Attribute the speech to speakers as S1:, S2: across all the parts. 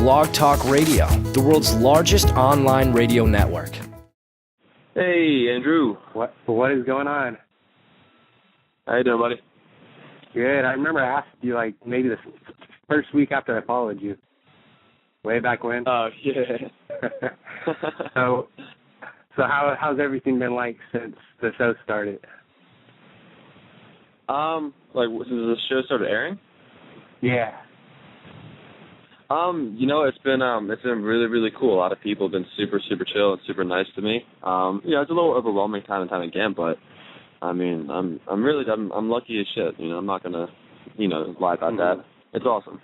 S1: BlogTalkRadio, the world's largest online radio network.
S2: Hey, Andrew.
S3: What is going on?
S2: How you doing, buddy?
S3: Good. I remember I asked you, like, maybe the first week after I followed you. Way back when.
S2: Oh, yeah.
S3: So how's everything been like since the show started?
S2: Like, since the show started airing?
S3: Yeah.
S2: It's been really, really cool. A lot of people have been super, super chill and super nice to me. It's a little overwhelming time and time again, but I mean, I'm lucky as shit. I'm not gonna, lie about that. It's awesome.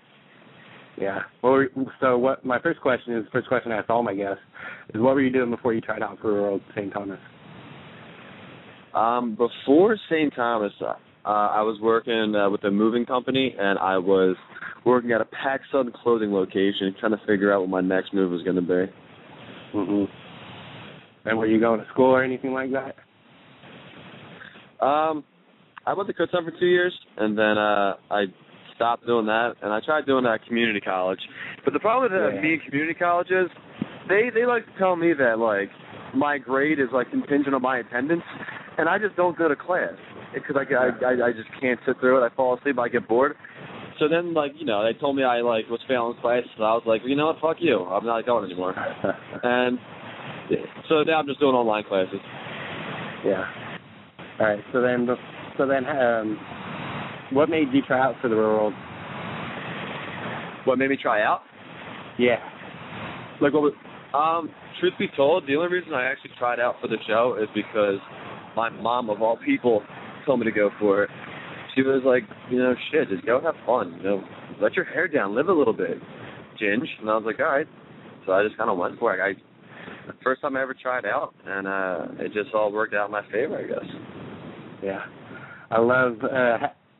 S3: Yeah. Well, so what? My first question I ask all my guests is, what were you doing before you tried out for World St. Thomas?
S2: Before St. Thomas, I was working with a moving company, and I was working at a PacSun clothing location, trying to figure out what my next move was going to be.
S3: Mhm. And were you going to school or anything like that?
S2: I went to Kutztown for 2 years, and then I stopped doing that, and I tried doing that at community college. But the problem with me and community colleges, they like to tell me that, like, my grade is, like, contingent on my attendance, and I just don't go to class because I just can't sit through it. I fall asleep, I get bored. So then, like, they told me I, like, was failing class, so I was like, well, you know what, fuck you. I'm not going anymore. And so now I'm just doing online classes.
S3: Yeah. All right. So then, what made you try out for the World?
S2: What made me try out?
S3: Yeah.
S2: Like, what was, truth be told, the only reason I actually tried out for the show is because my mom, of all people, told me to go for it. She was like, shit, just go have fun, let your hair down, live a little bit, Ginge. And I was like, all right. So I just kind of went for it. First time I ever tried out, and it just all worked out in my favor, I guess.
S3: Yeah. I love,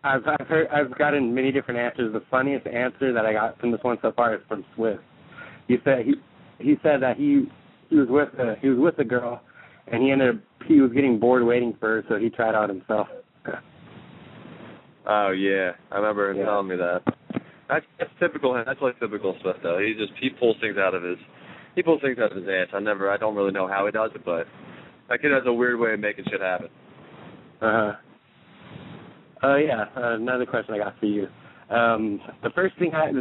S3: I've gotten many different answers. The funniest answer that I got from this one so far is from Swift. He said that he was with a girl, and he was getting bored waiting for her, so he tried out himself.
S2: Oh yeah, I remember him telling me that. That's typical. That's like typical Swift though. He pulls things out of his ass. I don't really know how he does it, but that kid has a weird way of making shit happen.
S3: Another question I got for you. The first thing I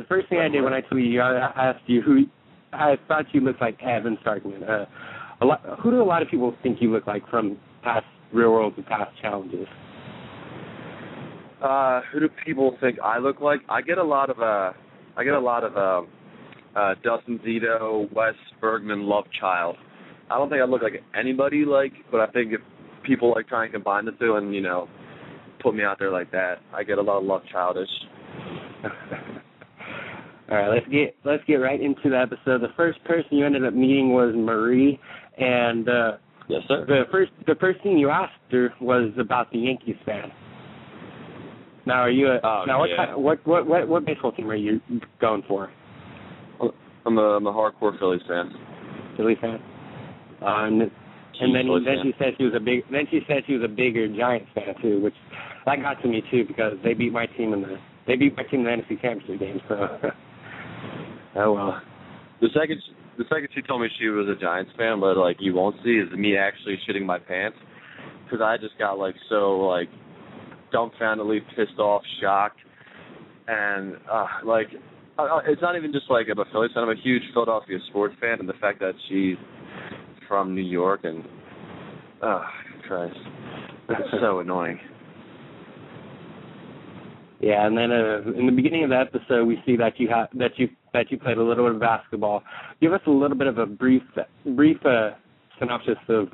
S3: did when I tweeted you, I asked you who I thought you looked like Evan Starkman. Who do a lot of people think you look like from past Real World and past challenges?
S2: Who do people think I look like? I get a lot of Dustin Zito, Wes Bergman, Love Child. I don't think I look like anybody but I think if people like try and combine the two and put me out there like that, I get a lot of Love Childish.
S3: All right, let's get right into the episode. The first person you ended up meeting was Marie, and
S2: yes, sir.
S3: The first thing you asked her was about the Yankees fan. Now, are you what baseball team are you going for?
S2: I'm a hardcore Phillies fan.
S3: Philly fan. And then she said she was a bigger Giants fan too, which that got to me too because they beat my team in the NFC Championship game. So, oh well.
S2: The second she told me she was a Giants fan, but like you won't see is me actually shitting my pants because I just got so dumbfoundedly pissed off, shocked, and it's not even just I'm a Phillies fan. I'm a huge Philadelphia sports fan, and the fact that she's from New York and Christ, it's so annoying.
S3: Yeah, and then in the beginning of the episode, we see that you played a little bit of basketball. Give us a little bit of a brief synopsis of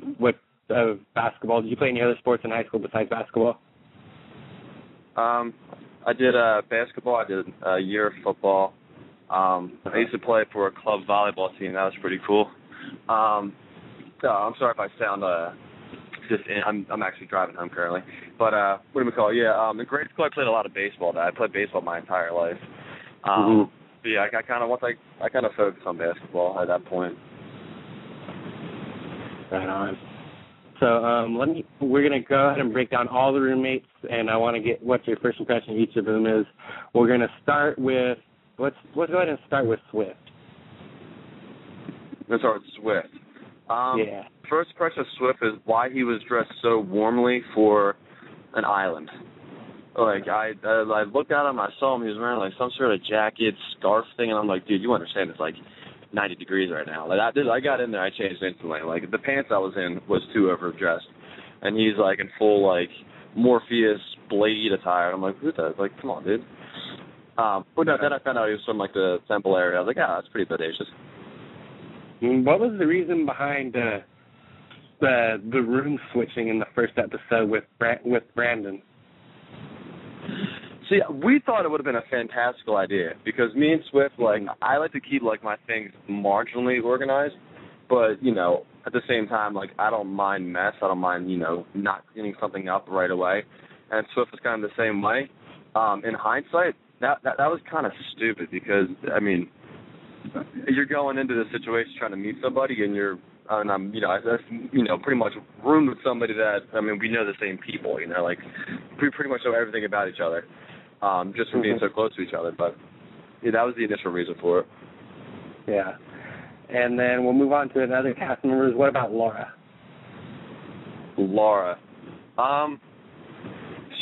S3: basketball. Did you play any other sports in high school besides basketball?
S2: I did basketball. I did a year of football. I used to play for a club volleyball team. That was pretty cool. I'm sorry if I sound I'm actually driving home currently. But what do we call it? Yeah, in grade school I played a lot of baseball. I played baseball my entire life. But yeah, I kind of focused on basketball at that point.
S3: Right on. So we're gonna go ahead and break down all the roommates, and I want to get what your first impression of each of them is. We're gonna start with let's go ahead and start with Swift.
S2: Let's start with Swift.
S3: Yeah.
S2: First impression of Swift is why he was dressed so warmly for an island. Like, I looked at him, I saw him, he was wearing, like, some sort of jacket, scarf thing, and I'm like, dude, you understand it's, like, 90 degrees right now. Like, I got in there, I changed instantly. Like, the pants I was in was too overdressed. And he's, like, in full, like, Morpheus Blade attire. I'm like, who the, like, come on, dude. But no, then I found out he was from, like, the temple area. I was like, that's pretty bodacious.
S3: What was the reason behind the room switching in the first episode with Brandon?
S2: See, we thought it would have been a fantastical idea because me and Swift, like, I like to keep, like, my things marginally organized, but, you know, at the same time, like, I don't mind mess. I don't mind, you know, not cleaning something up right away. And Swift was kind of the same way. In hindsight, that was kind of stupid because, I mean, you're going into this situation trying to meet somebody and I'm, you know, pretty much roomed with somebody that, I mean, we know the same people, you know, like, we pretty much know everything about each other. Just from being so close to each other, but yeah, that was the initial reason for it.
S3: Yeah. And then we'll move on to another cast members. What about Laura?
S2: Laura.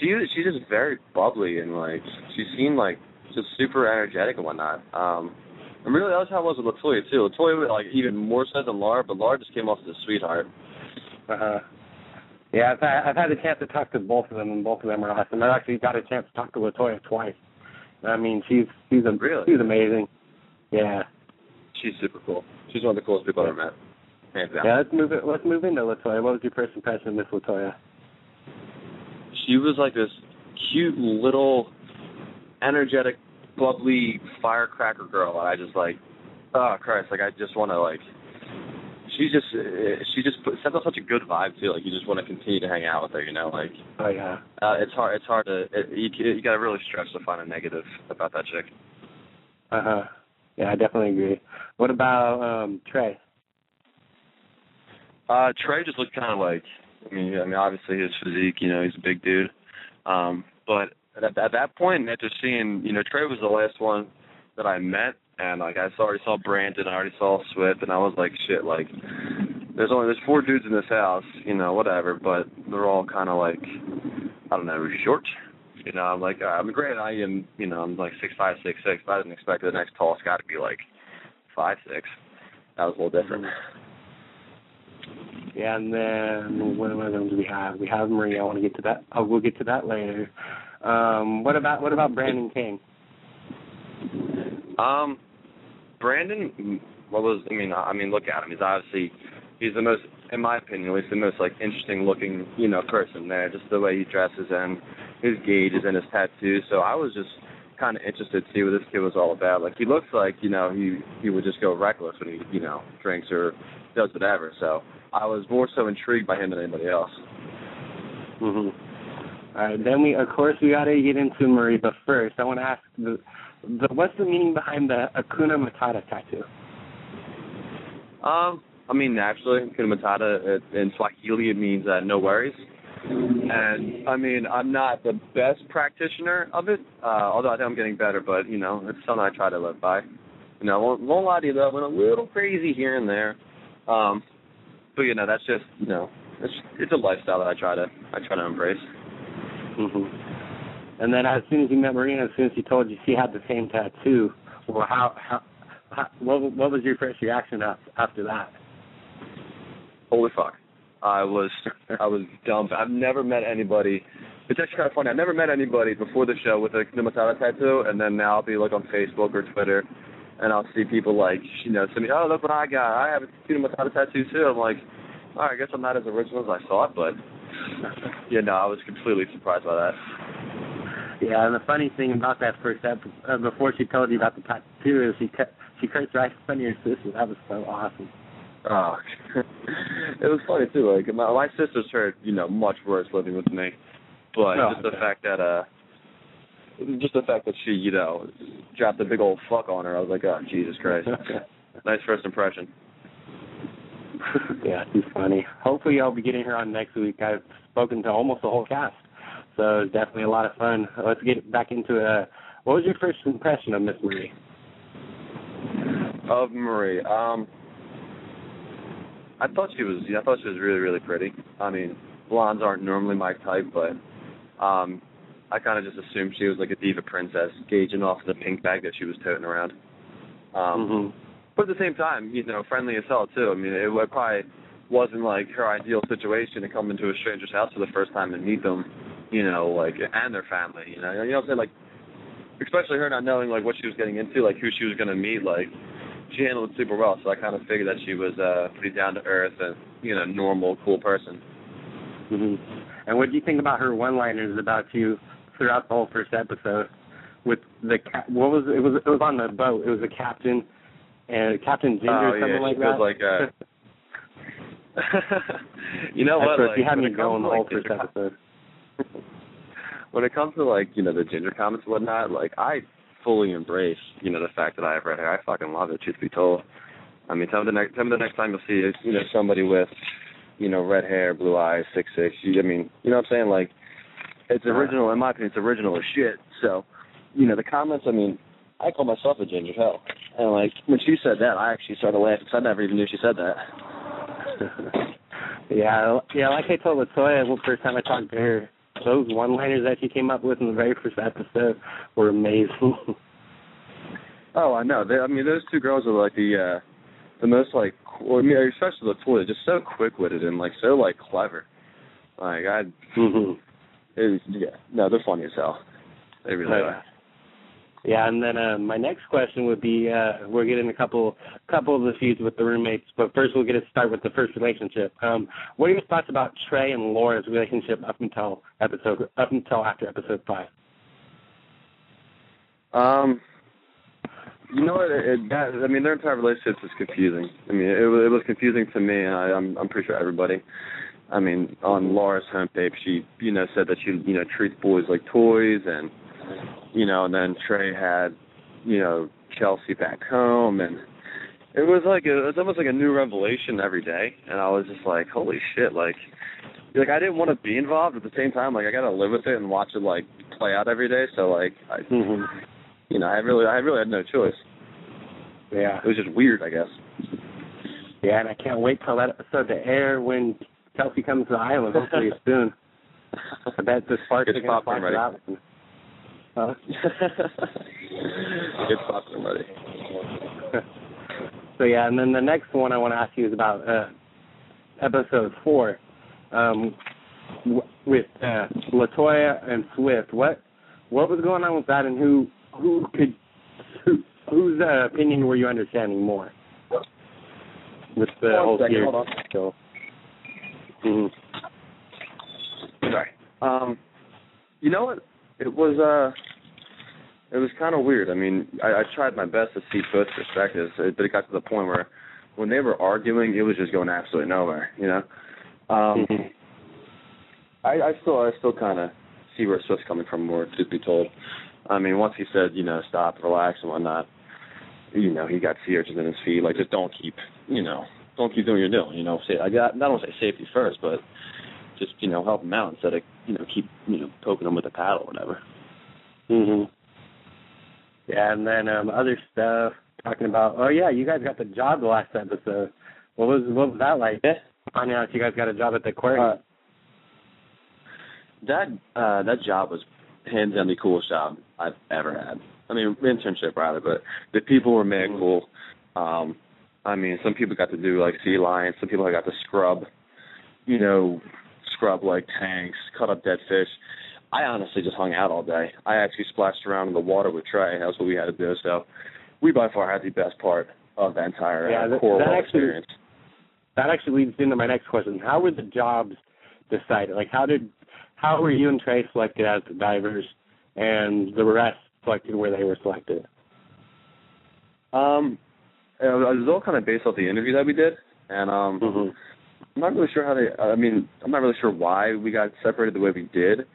S2: She's just very bubbly and, like, she seemed, like, just super energetic and whatnot. And really, that was how it was with LaToya, too. LaToya was, like, even more so than Laura, but Laura just came off as a sweetheart.
S3: Yeah, I've had a chance to talk to both of them, and both of them are awesome. I've actually got a chance to talk to LaToya twice. I mean, she's amazing. Yeah.
S2: She's super cool. She's one of the coolest people I've ever met. Hands down.
S3: Yeah, let's move into LaToya. What was your first impression of Miss LaToya?
S2: She was like this cute little, energetic, bubbly firecracker girl. And I just like, oh Christ! Like I just want to like. She just sends out such a good vibe too. Like you just want to continue to hang out with her, you know. Like,
S3: oh yeah,
S2: it's hard to you got to really stretch to find a negative about that chick.
S3: Yeah, I definitely agree. What about Trey?
S2: Trey just looked kind of like, I mean, obviously his physique, you know, he's a big dude. But at that point, after seeing, you know, Trey was the last one that I met. And, like, I already saw Brandon, I already saw Swift, and I was like, shit, like, there's 4 dudes in this house, you know, whatever, but they're all kind of, like, I don't know, short. You know, I'm like, I'm great, I am, you know, I'm like 6'5", 6'6", but I didn't expect the next tallest guy to be, like, 5'6". That was a little different.
S3: Yeah, and then what other ones do we have? We have Maria. I want to get to that. Oh, we'll get to that later. What about Brandon King?
S2: Brandon, I mean, look at him. He's the most, in my opinion, at least the most, like, interesting looking, you know, person there. Just the way he dresses and his gauges and his tattoos. So I was just kind of interested to see what this kid was all about. Like, he looks like, you know, he would just go reckless when he, you know, drinks or does whatever. So I was more so intrigued by him than anybody else.
S3: All right, then we got to get into Marie, but first I want to ask what's the meaning behind the Hakuna Matata tattoo?
S2: I mean, naturally, Hakuna Matata in Swahili it means no worries. And I mean, I'm not the best practitioner of it, although I think I'm getting better. But you know, it's something I try to live by. You know, won't lie to you though, I went a little crazy here and there. But you know, that's just, you know, it's a lifestyle that I try to embrace.
S3: And then as soon as you met Marina, as soon as she told you she had the same tattoo, well, what was your first reaction after that?
S2: Holy fuck. I was dumb. I've never met anybody. It's actually kind of funny. I've never met anybody before the show with a Hakuna Matata tattoo, and then now I'll be like on Facebook or Twitter, and I'll see people like, you know, send me, oh, look what I got. I have a Hakuna Matata tattoo too. I'm like, all right, I guess I'm not as original as I thought, but yeah, no, I was completely surprised by that.
S3: Yeah, and the funny thing about that first episode, before she told you about the tattoo, is she cursed right in front of your sister. That was so awesome.
S2: Oh, it was funny too. Like my sister's heard, you know, much worse living with me, but just the fact that she, you know, dropped a big old fuck on her, I was like, oh, Jesus Christ. Nice first impression.
S3: Yeah, she's funny. Hopefully I'll be getting her on next week. I've spoken to almost the whole cast, so it's definitely a lot of fun. Let's get back into it. What was your first impression of Miss Marie?
S2: Of Marie? I thought she was really, really pretty. I mean, blondes aren't normally my type, but I kind of just assumed she was like a diva princess, gauging off the pink bag that she was toting around. But at the same time, you know, friendly as hell too. I mean, it probably wasn't like her ideal situation to come into a stranger's house for the first time and meet them, you know, like, and their family. You know what I'm saying? Like, especially her not knowing like what she was getting into, like who she was gonna meet, like. She handled it super well, so I kind of figured that she was pretty down to earth and, you know, normal, cool person.
S3: And what do you think about her one-liners about you throughout the whole first episode? With the what was it? Was on the boat. It was the captain and Captain Ginger or something like that.
S2: Like, you know what?
S3: Like, you had me going the whole first episode.
S2: When it comes to like, you know, the Ginger comments and whatnot, like I fully embrace, you know, the fact that I have red hair. I fucking love it, truth be told. I mean, tell me the next time you'll see, you know, somebody with, you know, red hair, blue eyes, 6'6". I mean, you know what I'm saying? Like, it's original. In my opinion, it's original as shit. So, you know, the comments. I mean, I call myself a ginger hell, and like when she said that, I actually started laughing because I never even knew she said that.
S3: yeah. Like I told Latoya the first time I talked to her. Those one-liners that she came up with in the very first episode were amazing.
S2: Oh, I know. I mean, those two girls are like the most like, well, I mean, especially Latoya, just so quick-witted and like so like clever. Like they're funny as hell. They really are.
S3: Yeah, and then my next question would be, we're getting a couple of the feuds with the roommates, but first we'll get to start with the first relationship. What are your thoughts about Trey and Laura's relationship up until after episode 5?
S2: You know what? I mean, their entire relationship is confusing. I mean, it was confusing to me, and I'm pretty sure everybody. I mean, on Laura's homepage, she, you know, said that she, you know, treats boys like toys, and you know, and then Trey had, you know, Chelsea back home, and it was almost like a new revelation every day, and I was just like, holy shit, like I didn't want to be involved at the same time, like I got to live with it and watch it like play out every day, so like you know, I really had no choice.
S3: Yeah,
S2: it was just weird, I guess.
S3: Yeah, and I can't wait till that episode to air when Chelsea comes to the island. Hopefully soon. I bet the sparks are going to flash out.
S2: Get popcorn ready.
S3: So yeah, and then the next one I want to ask you is about episode 4, with Latoya and Swift. What was going on with that, and whose opinion were you understanding more with the whole series? So,
S2: Sorry. You know what? It was kind of weird. I mean, I tried my best to see both perspectives, but it got to the point where when they were arguing, it was just going absolutely nowhere, you know? I still kind of see where Swift's coming from more, truth be told. I mean, once he said, you know, stop, relax and whatnot, you know, he got sea urchins in his feet. Like, just don't keep doing what you're doing, you know? I don't want to say safety first, but just, you know, help him out instead of, you know, keep, you know, poking him with a paddle or whatever.
S3: Yeah, and then other stuff, talking about, oh yeah, you guys got the job the last episode. What was that like? Finding out you guys got a job at the aquarium.
S2: That job was hands down the coolest job I've ever had. I mean, internship rather, but the people were mad cool. I mean, some people got to do like sea lions, some people got to scrub like tanks, cut up dead fish. I honestly just hung out all day. I actually splashed around in the water with Trey. That's what we had to do. So we by far had the best part of the entire experience.
S3: That actually leads into my next question. How were the jobs decided? Like, how were you and Trey selected as the divers, and the rest selected where they were selected?
S2: It was all kind of based off the interview that we did, and I'm not really sure I'm not really sure why we got separated the way we did.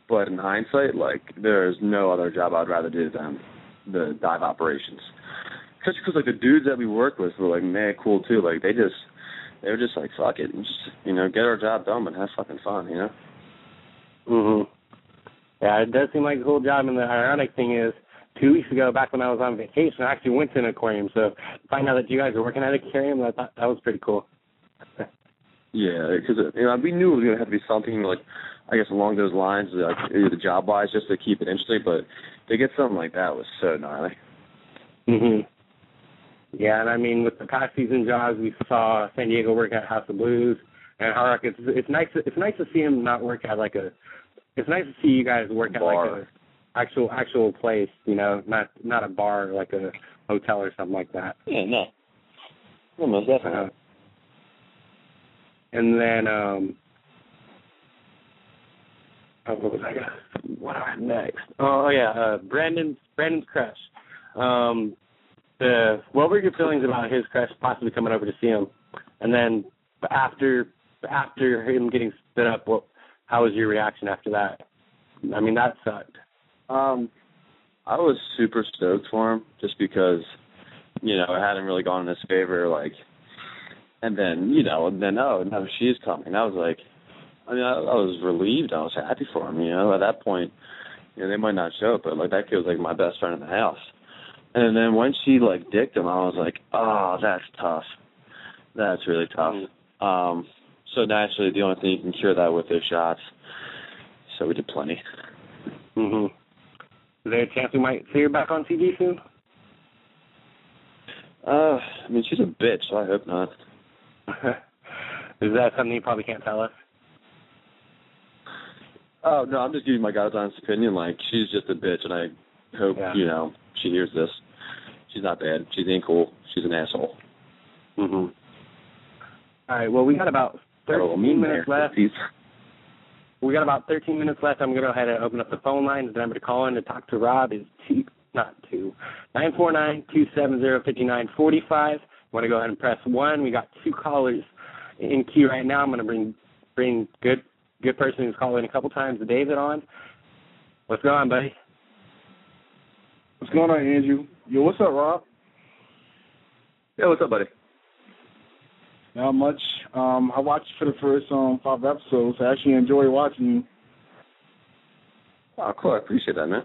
S2: But in hindsight, like, there's no other job I'd rather do than the dive operations. Just because, like, the dudes that we worked with were, like, mad cool, too. Like, they were just like, fuck it, and just, you know, get our job done and have fucking fun, you know?
S3: Yeah, it does seem like a cool job, and the ironic thing is 2 weeks ago, back when I was on vacation. I actually went to an aquarium, so to find out that you guys were working at an aquarium, I thought that was pretty cool.
S2: Yeah, because we knew it was going to have to be something like, I guess, along those lines, like either job-wise, just to keep it interesting. But to get something like that was so gnarly.
S3: Mhm. Yeah, and I mean, with the past season jobs, we saw San Diego work at House of Blues and Hard Rock. It's nice. It's nice to see him not work at like a. It's nice to see you guys work at
S2: Bar.
S3: like a actual place. You know, not a bar, like a hotel or something like that.
S2: Yeah, no. Almost definitely.
S3: And then, what was I gonna? What do I have next? Oh yeah, Brandon's crush. What were your feelings about his crush possibly coming over to see him? And then after him getting stood up, how was your reaction after that? I mean, that sucked.
S2: I was super stoked for him just because, it hadn't really gone in his favor, like. And then, oh, no, she's coming. I was like, I was relieved. I was happy for him, At that point, they might not show it, but, like, that kid was, like, my best friend in the house. And then when she, like, dicked him, I was like, oh, that's tough. That's really tough. So naturally, the only thing you can cure that with is shots. So we did plenty.
S3: Mm-hmm. Is there a chance we might see her back on TV soon?
S2: I mean, she's a bitch, so I hope not.
S3: Is that something you probably can't tell us?
S2: Oh, no, I'm just giving my God's honest opinion. Like, she's just a bitch, and I hope, she hears this. She's not bad. She ain't cool. She's an asshole.
S3: Mm-hmm. All right, well, we got about 13 minutes left. We got about 13 minutes left. I'm going to go ahead and open up the phone line. The number to call in to talk to Rob is 949-270-5945. Want to go ahead and press 1. We got 2 callers in queue right now. I'm going to bring good person who's called in a couple times, David, on. What's going on, buddy?
S4: What's going on, Andrew? Yo, what's up, Rob?
S2: Yeah, what's up, buddy?
S4: Not much. I watched for the first 5 episodes. I actually enjoy watching you.
S2: Oh, cool. I appreciate that, man.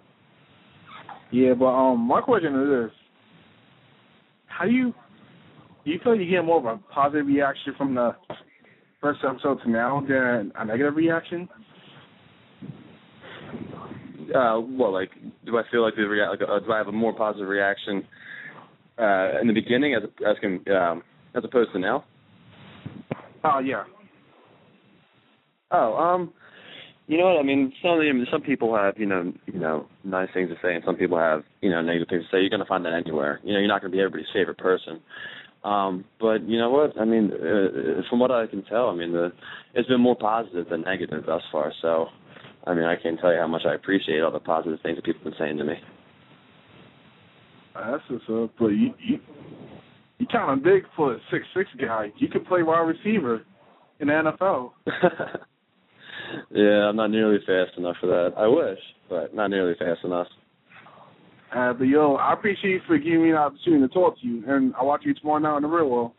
S4: Yeah, but my question is this. How do you feel you get more of a positive reaction from the first episode to now than a negative reaction?
S2: Well, like, do I feel like do I have a more positive reaction in the beginning as opposed to now?
S4: Oh, yeah.
S2: Oh, you know what I mean? Some people have nice things to say, and some people have negative things to say. You're gonna find that anywhere. You're not gonna be everybody's favorite person. But you know what? I mean, from what I can tell, it's been more positive than negative thus far. So, I mean, I can't tell you how much I appreciate all the positive things that people have been saying to me.
S4: That's what's up. But you kind of big for a 6'6" guy. You could play wide receiver in the NFL.
S2: Yeah, I'm not nearly fast enough for that. I wish, but not nearly fast enough.
S4: But yo, I appreciate you for giving me the opportunity to talk to you, and I'll watch you tomorrow night in the real world.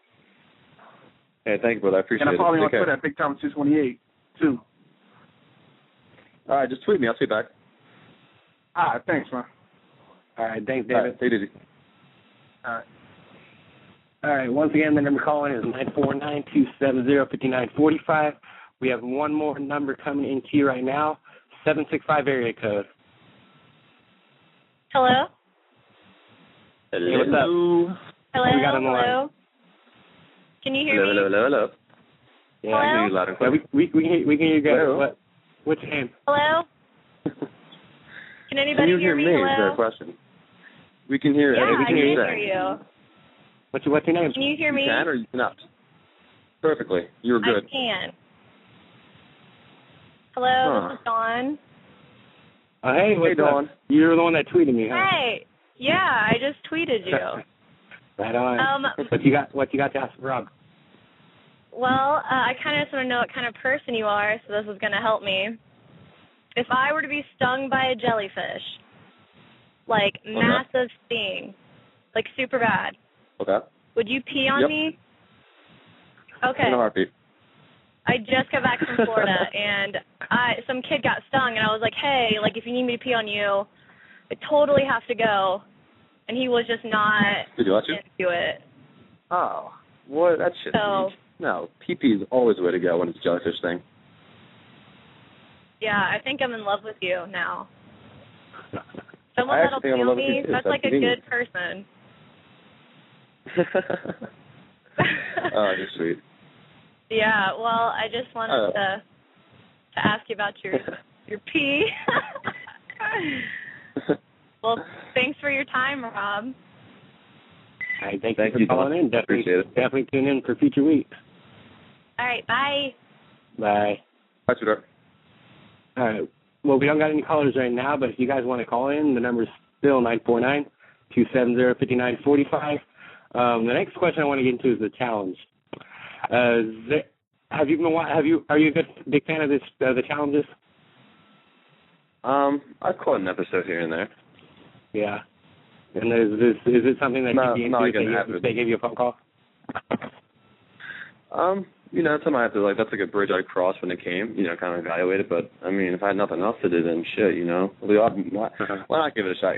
S2: Hey, thank you, brother. I appreciate it.
S4: And I follow you on Twitter at Big Time 628 too.
S2: All right, just tweet me. I'll tweet back.
S4: All right, thanks, man.
S3: All right, thanks, David.
S2: All right, take it easy.
S3: All right, once again, the number calling is 949-270-5945. We have one more number coming in queue right now, 765 area code.
S5: Hello?
S3: Hey, what's up?
S5: Hello?
S3: We got on the line.
S5: Hello? Can you hear me?
S2: Hello.
S3: Yeah,
S5: Hello?
S2: I can hear you loud and
S3: yeah,
S2: clear.
S3: we can hear you guys.
S2: Hello?
S3: What's your name?
S5: Hello? Can anybody
S2: Can you
S5: hear me?
S2: Is there a
S5: Hello?
S2: question? We can hear
S5: Yeah,
S2: everything
S5: I can
S2: you're
S5: hear
S2: saying.
S5: you.
S3: What's your name?
S5: Can you hear me?
S2: You can or you cannot? Perfectly. You were good.
S5: I can. Hello, This is Dawn.
S3: Hey, what's
S2: Dawn.
S3: up? You're the one that tweeted me, huh?
S5: Hey. Yeah, I just tweeted you.
S3: Right on. What you got to ask Rob?
S5: Well, I kind of just want to know what kind of person you are, so this is going to help me. If I were to be stung by a jellyfish, like massive sting, like super bad, would you pee on me? Okay.
S2: In a heartbeat.
S5: I just got back from Florida, and some kid got stung, and I was like, hey, like, if you need me to pee on you, I totally have to go. And he was just not
S2: Did you watch it?
S5: into it.
S2: Oh, what? That shit.
S5: So,
S2: no, pee-pee is always the way to go when it's a jellyfish thing.
S5: yeah, I think I'm in love with you now. Someone
S2: I
S5: that'll
S2: actually think I'm in
S5: feel
S2: love with
S5: me,
S2: you too.
S5: that's
S2: Stop
S5: like a
S2: kidding me.
S5: good person.
S2: Oh, you're sweet.
S5: Yeah, well, I just wanted to ask you about your pee. Well, thanks for your time, Rob.
S3: All right, thank
S2: you
S3: for calling in.
S2: Appreciate it.
S3: Definitely tune in for future weeks.
S5: All right, bye.
S3: Bye.
S2: Bye, sweetheart.
S3: All right. Well, we don't got any callers right now, but if you guys want to call in, the number is still 949-270-5945. The next question I want to get into is the challenge. Are you a big fan of the challenges?
S2: I've caught an episode here and there.
S3: Yeah. And is it something that you'd be into if they gave you a phone call?
S2: That's something I have to, that's like a bridge I'd cross when it came, kind of evaluate it. But, I mean, if I had nothing else to do, then shit, why not give it a shot,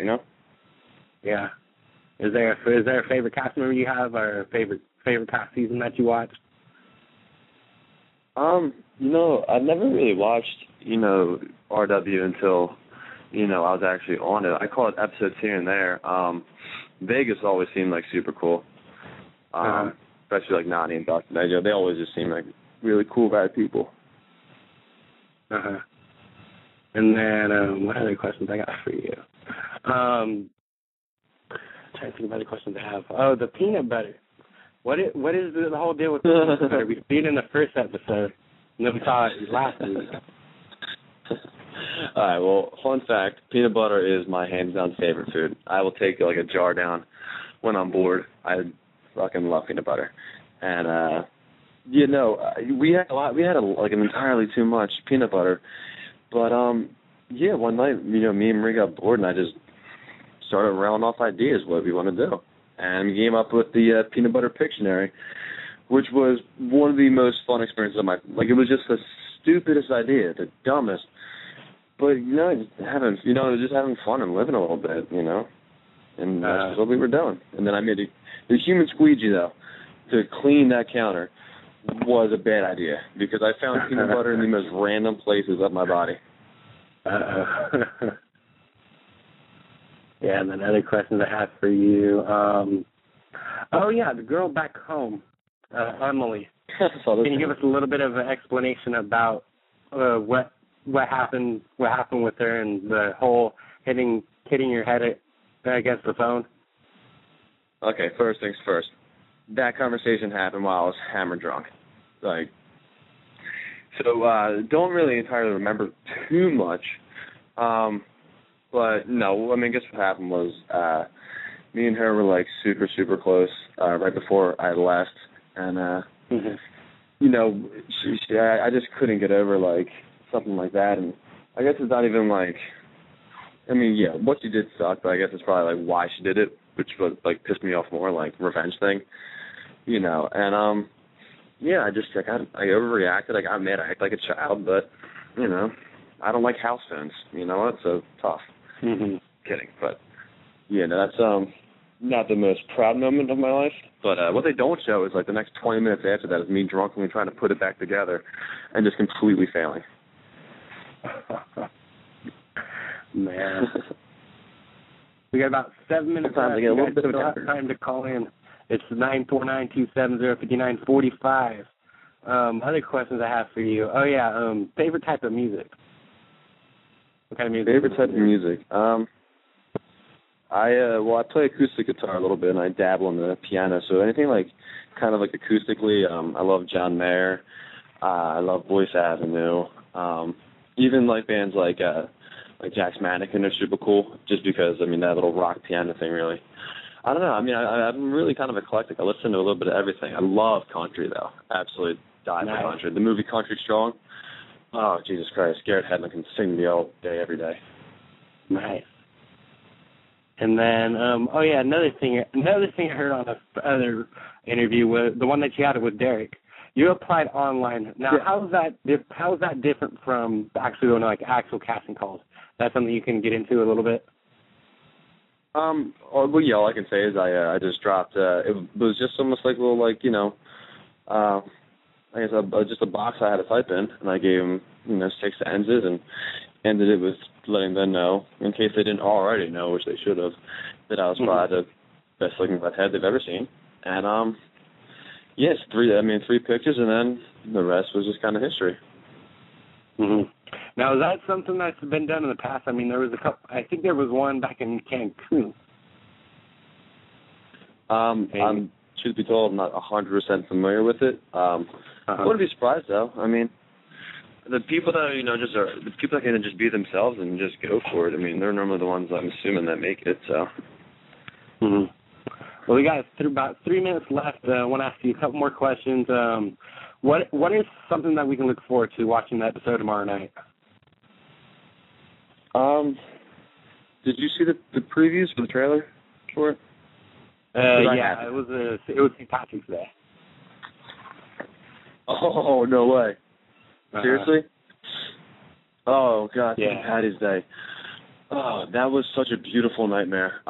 S3: Yeah. Is there a favorite cast member you have, or a favorite past season that you watched?
S2: I've never really watched, RW until, I was actually on it. I caught episodes here and there. Vegas always seemed like super cool. Especially like Nani and Dr. Nejo. They always just seem like really cool bad people.
S3: And then what other questions I got for you? I'm trying to think of other questions I have. Oh, the peanut butter. What is the whole deal with the peanut butter? We see it in the first episode, and then we saw it last week.
S2: All right, well, fun fact, peanut butter is my hands-down favorite food. I will take like a jar down when I'm bored. I fucking love peanut butter. And, we had an entirely too much peanut butter. But, one night, me and Marie got bored, and I just started rattling off ideas what we want to do. And we came up with the peanut butter Pictionary, which was one of the most fun experiences of my life. It was just the stupidest idea, the dumbest. But, just having fun and living a little bit, And that's what we were doing. And then I made the human squeegee, though, to clean that counter was a bad idea because I found peanut butter in the most random places of my body.
S3: Yeah, and then other questions I have for you. The girl back home, Emily. Can you give us a little bit of an explanation about what happened with her and the whole hitting your head against the phone?
S2: Okay, first things first. That conversation happened while I was hammered drunk. Don't really entirely remember too much. But no, guess what happened was me and her were super, super close right before I left, and I just couldn't get over something like that, and I guess it's not even what she did sucked, but I guess it's probably why she did it, which was pissed me off more, revenge thing, and I overreacted. I got mad. I act like a child, but I don't like house phones. You know what? So tough. Kidding, but that's not the most proud moment of my life. But what they don't show is the next 20 minutes after that is me drunkenly trying to put it back together and just completely failing.
S3: Man. We got about 7 minutes left. You guys still have time to call in. It's 949-270-5945. Other questions I have for you. Favorite type of music? What kind of music?
S2: Favorite type of music? I play acoustic guitar a little bit, and I dabble in the piano. So anything acoustically. I love John Mayer. I love Voice Avenue. Even bands like Jack's Mannequin are super cool, just because that little rock piano thing really. I don't know. I'm really kind of eclectic. I listen to a little bit of everything. I love country though. Absolutely die for country. The movie Country Strong. Oh Jesus Christ! Garrett Hedlund can sing me all day, every day.
S3: Nice. And then, another thing I heard on the other interview was the one that you had with Derek. You applied online. Now, how is that different from actually going to actual casting calls? That's something you can get into a little bit?
S2: Well, yeah, all I can say is I just dropped. It was just almost like a little, like, I guess just a box I had to type in, and I gave them 6 sentences and ended it with letting them know, in case they didn't already know, which they should have, that I was probably the best looking redhead they've ever seen. And yes, 3 pictures, and then the rest was just kind of history.
S3: Mm-hmm. Now, is that something that's been done in the past? I mean, there was a couple. I think there was one back in Cancun.
S2: I'm, truth be told, I'm not 100% familiar with it. I wouldn't be surprised, though. I mean, the people that the people that can just be themselves and just go for it. I mean, they're normally the ones, I'm assuming, that make it. So.
S3: Mm-hmm. Well, we got about 3 minutes left. I want to ask you a couple more questions. What is something that we can look forward to watching the episode tomorrow night?
S2: Did you see the previews for the trailer for it?
S3: Yeah, it was St. Patrick's Day.
S2: Oh, no way. Seriously? Oh, God, St. Patty's Day. Oh, that was such a beautiful nightmare.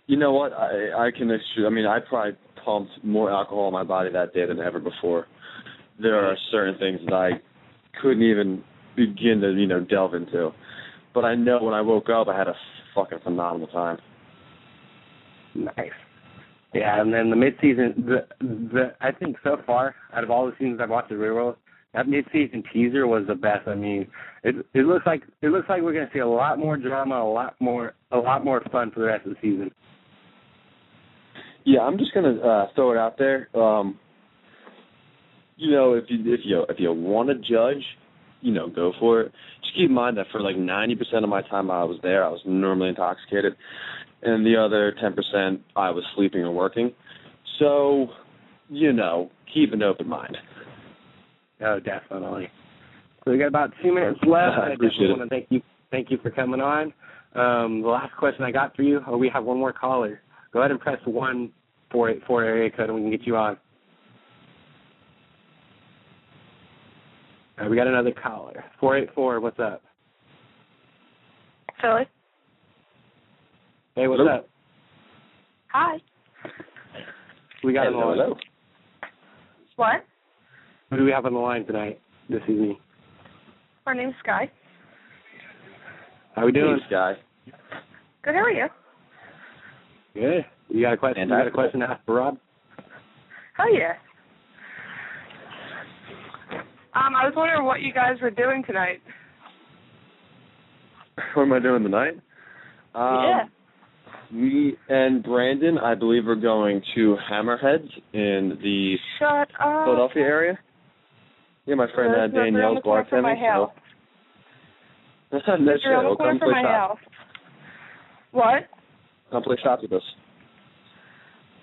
S2: You know what? I can assure. I mean, I probably pumped more alcohol in my body that day than ever before. There are certain things that I couldn't even begin to, delve into. But I know when I woke up, I had a fucking phenomenal time.
S3: Nice. Yeah, and then the mid-season, I think so far, out of all the seasons I've watched of Real World, that mid-season teaser was the best. I mean, it looks like we're going to see a lot more drama, a lot more fun for the rest of the season.
S2: Yeah, I'm just gonna throw it out there. If you want to judge, go for it. Just keep in mind that for like 90% of my time I was there, I was normally intoxicated, and the other 10% I was sleeping or working. So, keep an open mind.
S3: Oh, definitely. So we got about 2 minutes left.
S2: I appreciate
S3: want to thank you for coming on. The last question I got for you. Oh, we have one more caller. Go ahead and press 1-484 area code, and we can get you on. All right, we got another caller. 484, what's up?
S5: Philly.
S3: Hey, what's up?
S5: Hi.
S3: We got on the line.
S2: Hello.
S5: What?
S3: Who do we have on the line tonight, this evening?
S5: My name's Sky.
S3: How we doing?
S2: Hey, Sky.
S5: Good, how are you?
S3: Good. You got a question? You got a question to ask for Rob?
S5: Oh, yeah. I was wondering what you guys were doing tonight.
S2: What am I doing tonight?
S5: Yeah.
S2: Me and Brandon, I believe, are going to Hammerheads in the Philadelphia area. Yeah, my friend Danielle's bartending. So. That's
S5: around the corner from my house. What?
S2: Come play shots with us.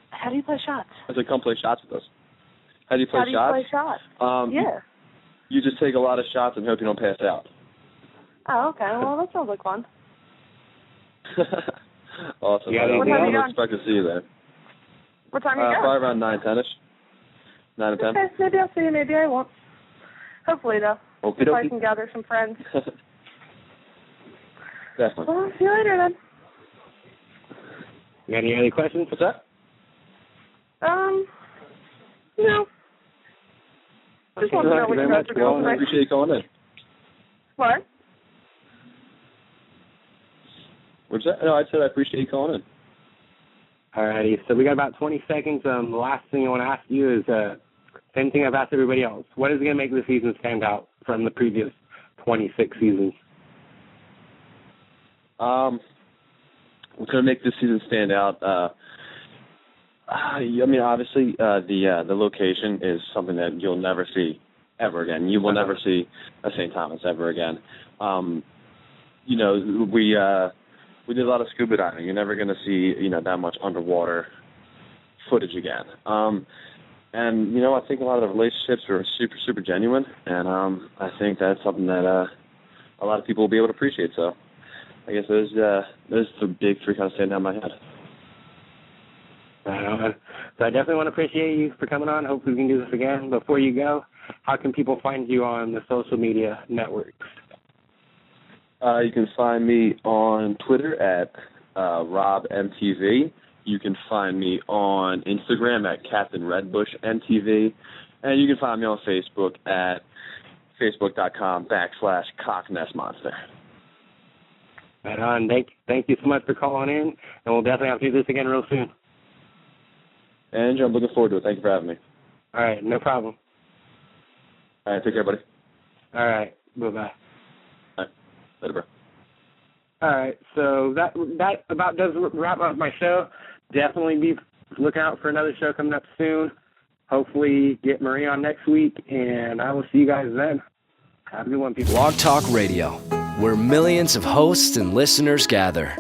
S5: How do you play shots?
S2: I said, come play shots with us. How do you play shots?
S5: How do you play shots? Yeah.
S2: You just take a lot of shots and hope you don't pass out.
S5: Oh, okay. Well, that sounds like fun.
S2: Awesome.
S3: Yeah,
S2: I don't expect to see you there.
S5: What time are you going?
S2: Probably around 9, 10-ish. 9 or 10.
S5: Okay, maybe I'll see you, maybe I won't. Hopefully, though.
S2: Okay,
S5: if I can gather some friends.
S2: Definitely.
S5: Well, see you later, then.
S3: You got any other questions?
S2: What's that?
S5: No. Just want to know what you guys are doing.
S2: I appreciate you calling in.
S5: What?
S2: What's that? No, I said I appreciate you calling in.
S3: All righty. So we got about 20 seconds. The last thing I want to ask you is same thing I've asked everybody else. What is going to make the season stand out from the previous 26 seasons?
S2: What's going to make this season stand out? I mean, obviously, the location is something that you'll never see ever again. You will never see a St. Thomas ever again. We did a lot of scuba diving. You're never going to see, that much underwater footage again. And, I think a lot of the relationships are super, super genuine, and I think that's something that a lot of people will be able to appreciate. So I guess those the big three kind of stand out in my head.
S3: So I definitely want to appreciate you for coming on. Hopefully we can do this again. Before you go, how can people find you on the social media networks?
S2: You can find me on Twitter at Robb MTV. You can find me on Instagram at Captain Redbush MTV, and you can find me on Facebook at facebook.com/cocknestmonster.
S3: Right on. Thank you so much for calling in, and we'll definitely have to do this again real soon.
S2: Andrew, I'm looking forward to it. Thank you for having me.
S3: All right, no problem.
S2: All right, take care, buddy.
S3: All right, bye-bye.
S2: All right, later, bro.
S3: All right, so that about does wrap up my show. Definitely be looking out for another show coming up soon. Hopefully get Marie on next week, and I will see you guys then. Have a good one, people.
S1: Blog Talk Radio, where millions of hosts and listeners gather.